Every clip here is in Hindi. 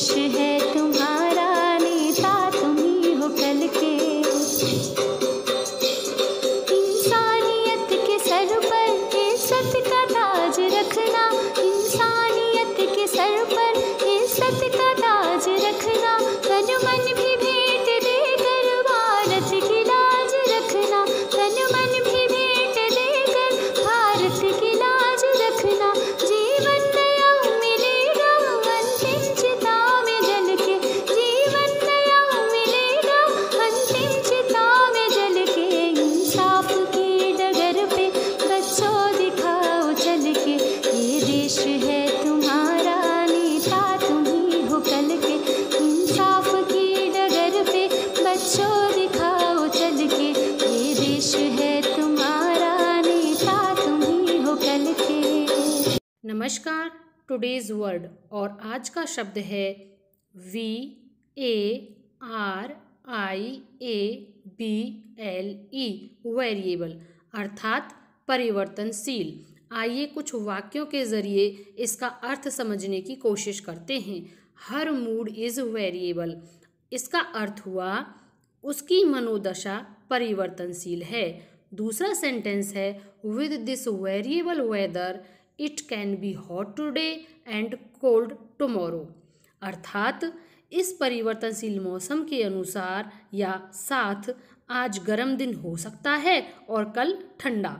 देश है तुम्हारा, नेता तुम ही हो कल के। इंसानियत के सर पर इज्जत का ताज रखना, इंसानियत के सर पर इज्जत का ताज रखना, तन मन भी भेंट देकर भारत की लाज रखना, तन मन भी भेंट देकर भारत की लाज रखना। जीवन नया मिलेगा अंतिम चिता में जल के, जीवन नया मिलेगा अंतिम चिता में जल के। इंसाफ की डगर पे बच्चों दिखाओ चल के, ये देश है तुम्हारा, नेता तुम ही हो कल के। इंसाफ की डगर पे बच्चों दिखाओ चल के, ये देश है तुम्हारा, नेता तुम ही हो कल के। नमस्कार, टुडेज वर्ड और आज का शब्द है VARIABLE, वेरिएबल अर्थात परिवर्तनशील। आइए कुछ वाक्यों के ज़रिए इसका अर्थ समझने की कोशिश करते हैं। हर मूड इज़ वेरिएबल, इसका अर्थ हुआ उसकी मनोदशा परिवर्तनशील है। दूसरा सेंटेंस है with this variable whether it can be hot today and cold tomorrow, अर्थात इस परिवर्तनशील मौसम के अनुसार या साथ आज गर्म दिन हो सकता है और कल ठंडा।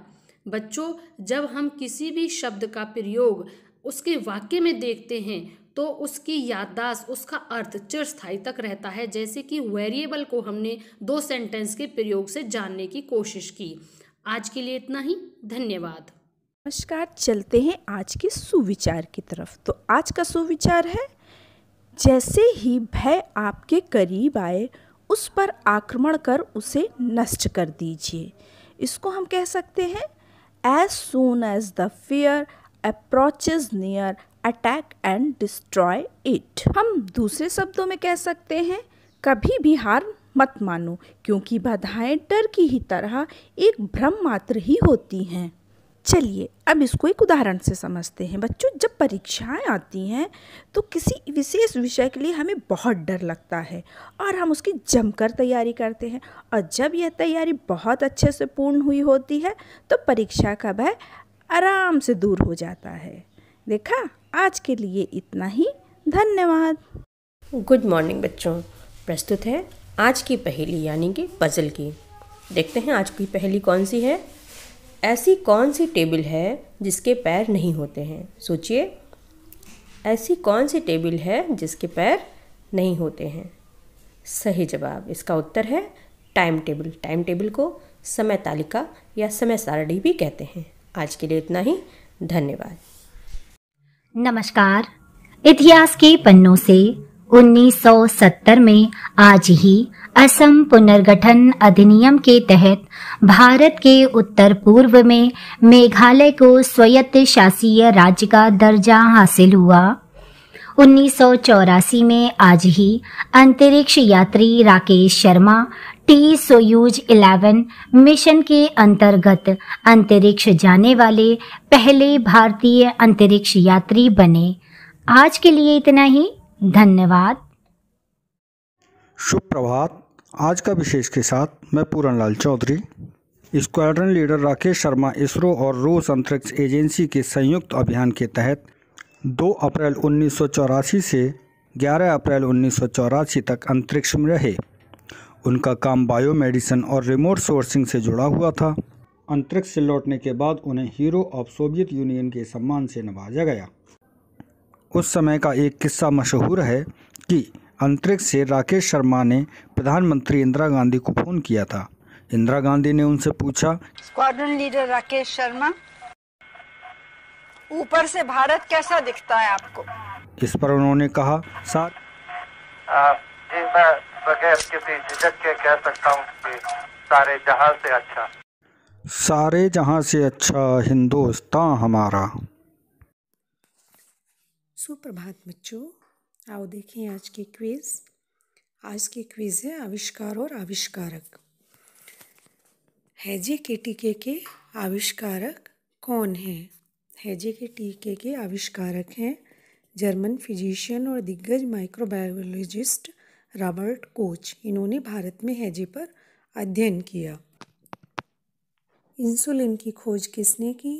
बच्चों, जब हम किसी भी शब्द का प्रयोग उसके वाक्य में देखते हैं तो उसकी याददाश्त, उसका अर्थ चिरस्थायी तक रहता है। जैसे कि वेरिएबल को हमने 2 सेंटेंस के प्रयोग से जानने की कोशिश की। आज के लिए इतना ही, धन्यवाद। नमस्कार, चलते हैं आज के सुविचार की तरफ। तो आज का सुविचार है, जैसे ही भय आपके करीब आए उस पर आक्रमण कर उसे नष्ट कर दीजिए। इसको हम कह सकते हैं, as soon as the fear approaches near attack and destroy it. हम दूसरे शब्दों में कह सकते हैं, कभी भी हार मत मानो, क्योंकि बाधाएं डर की ही तरह एक भ्रम मात्र ही होती हैं। चलिए अब इसको एक उदाहरण से समझते हैं। बच्चों, जब परीक्षाएं आती हैं तो किसी विशेष विषय के लिए हमें बहुत डर लगता है और हम उसकी जमकर तैयारी करते हैं, और जब यह तैयारी बहुत अच्छे से पूर्ण हुई होती है तो परीक्षा का भय आराम से दूर हो जाता है। देखा, आज के लिए इतना ही, धन्यवाद। गुड मॉर्निंग बच्चों, प्रस्तुत है आज की पहेली यानी कि पजल की। देखते हैं आज की पहेली कौन सी है। ऐसी कौन सी टेबल है जिसके पैर नहीं होते हैं? सोचिए, ऐसी कौन सी टेबल है जिसके पैर नहीं होते हैं? सही जवाब, इसका उत्तर है टाइम टेबल। टाइम टेबल को समय तालिका या समय सारणी भी कहते हैं। आज के लिए इतना ही, धन्यवाद। नमस्कार, इतिहास के पन्नों से 1970 में आज ही असम पुनर्गठन अधिनियम के तहत भारत के उत्तर पूर्व में मेघालय को स्वायत्त शासीय राज्य का दर्जा हासिल हुआ। 1984 में आज ही अंतरिक्ष यात्री राकेश शर्मा सोयूज 11 मिशन के अंतर्गत अंतरिक्ष जाने वाले पहले भारतीय अंतरिक्ष यात्री बने। आज के लिए इतना ही, धन्यवाद। शुभ प्रभात। आज का विशेष के साथ मैं पूरनलाल चौधरी, स्क्वाड्रन लीडर राकेश शर्मा, इसरो और रूस अंतरिक्ष एजेंसी के संयुक्त अभियान के तहत 2 अप्रैल 1984 से 11 अप्रैल 1984 तक अंतरिक्ष में रहे। उनका काम बायोमेडिसिन और रिमोट सोर्सिंग से जुड़ा हुआ था। अंतरिक्ष से लौटने के बाद उन्हें हीरो ऑफ सोवियत यूनियन के सम्मान से नवाजा गया। उस समय का एक किस्सा मशहूर है कि अंतरिक्ष से राकेश शर्मा ने प्रधानमंत्री इंदिरा गांधी को फ़ोन किया था। इंदिरा गांधी ने उनसे पूछा, स्क्वाड्रन लीडर राकेश शर्मा, ऊपर से भारत कैसा दिखता है आपको? इस पर उन्होंने कहा, सर जी मैं बगैर किसी झिझक के कह सकता हूँ कि सारे जहां से अच्छा। सारे जहां से अच्छा हिंदुस्तान हमारा। सुप्रभात बच्चों, आओ देखें आज की क्विज। आज की क्विज है आविष्कार और आविष्कारक। हैजे के टीके के आविष्कारक कौन हैं? हैजे के टीके के आविष्कारक हैं जर्मन फिजिशियन और दिग्गज माइक्रोबायोलॉजिस्ट रॉबर्ट कोच, इन्होंने भारत में हैजे पर अध्ययन किया। इंसुलिन की खोज किसने की?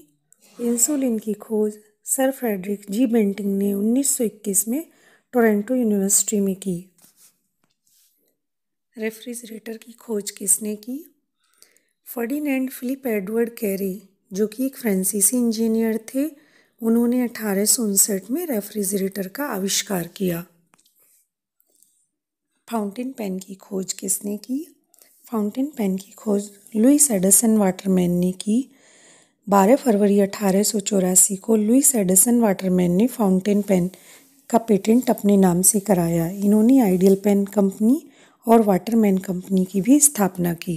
इंसुलिन की खोज सर फ्रेडरिक जी बेंटिंग ने 1921 में टोरंटो यूनिवर्सिटी में की। रेफ्रिजरेटर की खोज किसने की? फर्डिनेंड फिलिप एडवर्ड कैरी, जो कि एक फ्रांसीसी इंजीनियर थे, उन्होंने 1859 में रेफ्रिजरेटर का आविष्कार किया। फाउंटेन पेन की खोज किसने की? फाउंटेन पेन की खोज लुईस एडिसन वाटरमैन ने की। 12 फरवरी 1884 को लुईस एडिसन वाटरमैन ने फाउंटेन पेन का पेटेंट अपने नाम से कराया। इन्होंने आइडियल पेन कंपनी और वाटरमैन कंपनी की भी स्थापना की।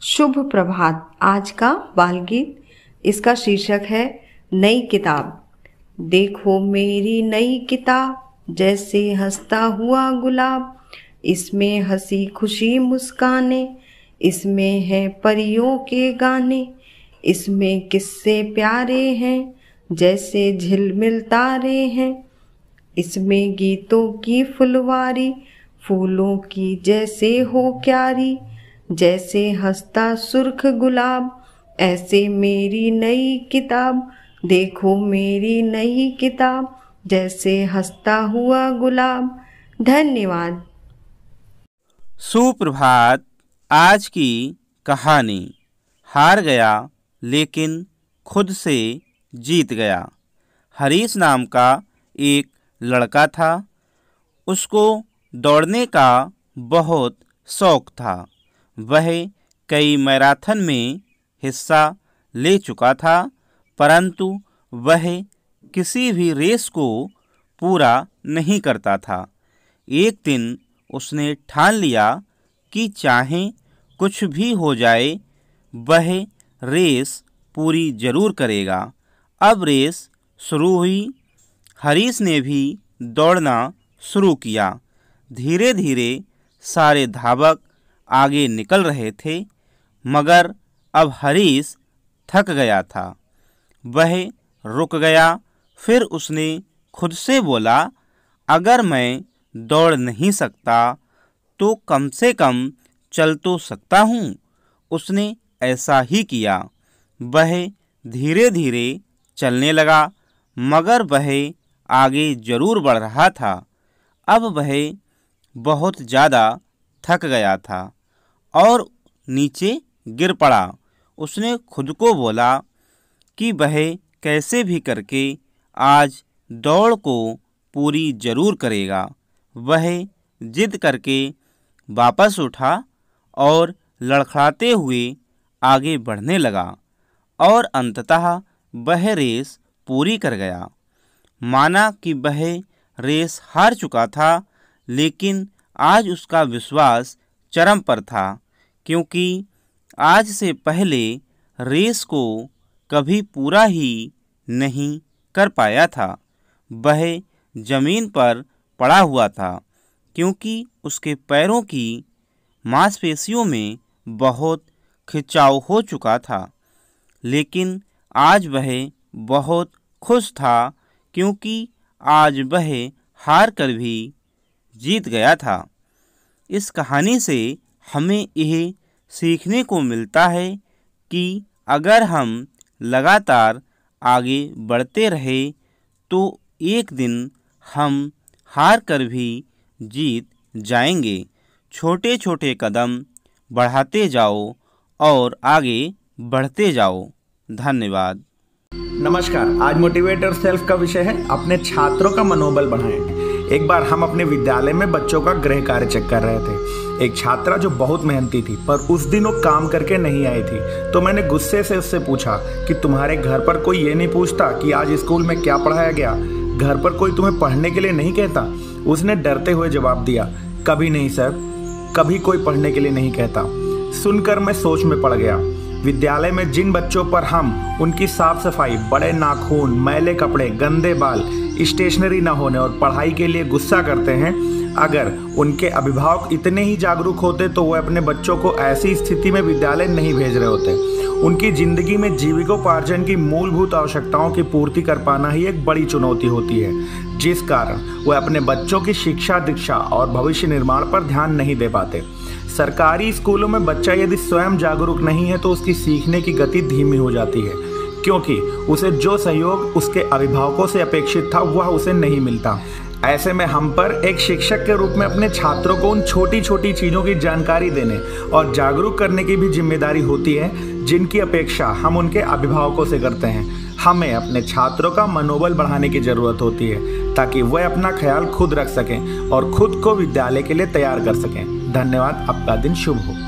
शुभ प्रभात। आज का बाल गीत, इसका शीर्षक है नई किताब। देखो मेरी नई किताब, जैसे हंसता हुआ गुलाब, इसमें हंसी खुशी मुस्काने, इसमें है परियों के गाने, इसमें किस्से प्यारे हैं, जैसे झिलमिल तारे हैं, इसमें गीतों की फुलवारी, फूलों की जैसे हो क्यारी, जैसे हंसता सुर्ख गुलाब, ऐसे मेरी नई किताब। देखो मेरी नई किताब, जैसे हंसता हुआ गुलाब। धन्यवाद। सुप्रभात। आज की कहानी, हार गया लेकिन खुद से जीत गया। हरीश नाम का एक लड़का था। उसको दौड़ने का बहुत शौक था। वह कई मैराथन में हिस्सा ले चुका था, परंतु वह किसी भी रेस को पूरा नहीं करता था। एक दिन उसने ठान लिया कि चाहे कुछ भी हो जाए, वह रेस पूरी जरूर करेगा। अब रेस शुरू हुई। हरीश ने भी दौड़ना शुरू किया। धीरे धीरे सारे धावक आगे निकल रहे थे, मगर अब हरीश थक गया था। वह रुक गया। फिर उसने खुद से बोला, अगर मैं दौड़ नहीं सकता तो कम से कम चल तो सकता हूँ। उसने ऐसा ही किया। वह धीरे धीरे चलने लगा, मगर वह आगे जरूर बढ़ रहा था। अब वह बहुत ज़्यादा थक गया था और नीचे गिर पड़ा। उसने खुद को बोला कि वह कैसे भी करके आज दौड़ को पूरी जरूर करेगा। वह जिद करके वापस उठा और लड़खड़ाते हुए आगे बढ़ने लगा और अंततः वह रेस पूरी कर गया। माना कि वह रेस हार चुका था, लेकिन आज उसका विश्वास चरम पर था, क्योंकि आज से पहले रेस को कभी पूरा ही नहीं कर पाया था। वह जमीन पर पड़ा हुआ था, क्योंकि उसके पैरों की मांसपेशियों में बहुत खिंचाव हो चुका था। लेकिन आज वह बहुत खुश था, क्योंकि आज वह हार कर भी जीत गया था। इस कहानी से हमें यह सीखने को मिलता है कि अगर हम लगातार आगे बढ़ते रहे तो एक दिन हम हार कर भी जीत जाएंगे। छोटे छोटे कदम बढ़ाते जाओ और आगे बढ़ते जाओ। धन्यवाद। नमस्कार। आज मोटिवेटर सेल्फ का विषय है अपने छात्रों का मनोबल बढ़ाएं। एक बार हम अपने विद्यालय में बच्चों का गृह कार्य चेक कर रहे थे। एक छात्रा जो बहुत मेहनती थी, पर उस दिन वो काम करके नहीं आई थी, तो मैंने गुस्से से उससे पूछा कि तुम्हारे घर पर कोई ये नहीं पूछता कि आज स्कूल में क्या पढ़ाया गया? घर पर कोई तुम्हें पढ़ने के लिए नहीं कहता? उसने डरते हुए जवाब दिया, कभी नहीं सर, कभी कोई पढ़ने के लिए नहीं कहता। सुनकर मैं सोच में पड़ गया। विद्यालय में जिन बच्चों पर हम उनकी साफ सफाई, बड़े नाखून, मैले कपड़े, गंदे बाल, स्टेशनरी न होने और पढ़ाई के लिए गुस्सा करते हैं, अगर उनके अभिभावक इतने ही जागरूक होते तो वह अपने बच्चों को ऐसी स्थिति में विद्यालय नहीं भेज रहे होते। उनकी जिंदगी में जीविकोपार्जन की मूलभूत आवश्यकताओं की पूर्ति कर पाना ही एक बड़ी चुनौती होती है, जिस कारण वह अपने बच्चों की शिक्षा, दीक्षा और भविष्य निर्माण पर ध्यान नहीं दे पाते। सरकारी स्कूलों में बच्चा यदि स्वयं जागरूक नहीं है तो उसकी सीखने की गति धीमी हो जाती है, क्योंकि उसे जो सहयोग उसके अभिभावकों से अपेक्षित था वह उसे नहीं मिलता। ऐसे में हम पर एक शिक्षक के रूप में अपने छात्रों को उन छोटी छोटी चीज़ों की जानकारी देने और जागरूक करने की भी जिम्मेदारी होती है, जिनकी अपेक्षा हम उनके अभिभावकों से करते हैं। हमें अपने छात्रों का मनोबल बढ़ाने की ज़रूरत होती है, ताकि वह अपना ख्याल खुद रख सकें और खुद को विद्यालय के लिए तैयार कर सकें। धन्यवाद। आपका दिन शुभ हो।